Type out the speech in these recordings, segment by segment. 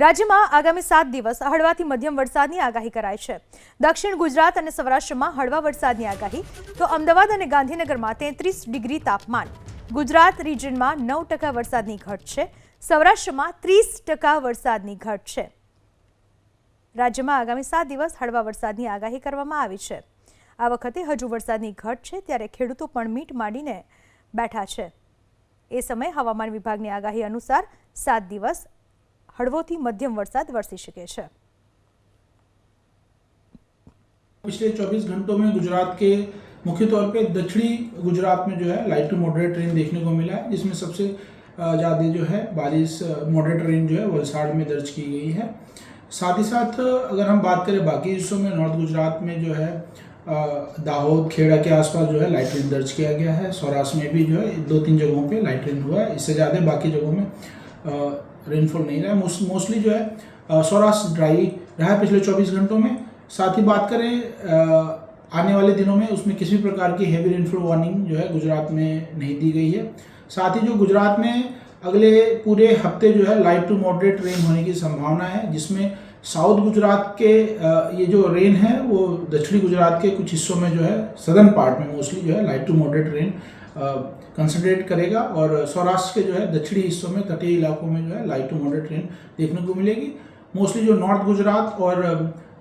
રાજ્યમાં આગામી 7 દિવસ હળવાથી મધ્યમ વરસાદની આગાહી કરાઈ છે। દક્ષિણ ગુજરાત અને સૌરાષ્ટ્રમાં હળવા વરસાદની આગાહી, તો અમદાવાદ અને ગાંધીનગરમાં 33 ડિગ્રી તાપમાન। ગુજરાત રિજિયનમાં 9% વરસાદની ઘટ છે, સૌરાષ્ટ્રમાં 30% વરસાદની ઘટ છે। રાજ્યમાં આગામી 7 દિવસ હળવા વરસાદની આગાહી કરવામાં આવી છે। આ વખતે હજુ વરસાદની ઘટ છે, ત્યારે ખેડૂતો પણ મીટ માંડીને બેઠા છે। એ સમયે હવામાન વિભાગની આગાહી અનુસાર 7 દિવસ हड़वोथी मध्यम वरसाद वरसी सके छे। पिछले 24 घंटों में गुजरात के मुख्य तौर पे दक्षिणी गुजरात में जो है लाइट टू मॉडरेट रेन देखने को मिला है, जिसमें सबसे ज़्यादा जो है बारिश मॉडरेट रेन जो है वलसाड़ में दर्ज की गई है। साथ ही साथ अगर हम बात करें बाकी हिस्सों में, नॉर्थ गुजरात में जो है दाहोद खेड़ा के आसपास जो है लाइट रेन दर्ज किया गया है। सौराष्ट्र में भी जो है 2-3 जगहों पे लाइट रेन हुआ है, इससे ज़्यादा बाकी जगहों में रेनफॉल नहीं रहा है। मोस्टली जो है सौराष्ट्र ड्राई रहा है पिछले 24 घंटों में। साथ ही बात करें आने वाले दिनों में, उसमें किसी प्रकार की हैवी रेनफॉल वार्निंग जो है गुजरात में नहीं दी गई है। साथ ही जो गुजरात में अगले पूरे हफ्ते जो है लाइट टू मॉडरेट रेन होने की संभावना है, जिसमें साउथ गुजरात के ये जो रेन है वो दक्षिणी गुजरात के कुछ हिस्सों में जो है सदर्न पार्ट में मोस्टली जो है light to moderate rain concentrate करेगा, और सौराष्ट्र के जो है दक्षिणी हिस्सों में, तटीय इलाकों में जो है लाइट टू मॉडरेट रेन देखने को मिलेगी। मोस्टली जो नॉर्थ गुजरात और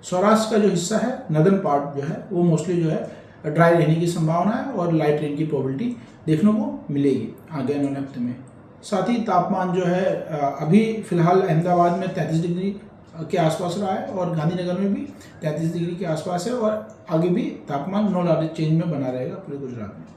सौराष्ट्र का जो हिस्सा है, नदर्न पार्ट जो है वो मोस्टली जो है ड्राई रहने की संभावना है और लाइट रेन की प्रोबेबिलिटी देखने को मिलेगी आगे आने वाले हफ्ते में। साथ ही तापमान जो है अभी फिलहाल अहमदाबाद में 33 डिग्री के आसपास रहा है, और गांधीनगर में भी 33 डिग्री के आसपास है, और आगे भी तापमान नो लार्ज चेंज में बना रहेगा पूरे गुजरात में।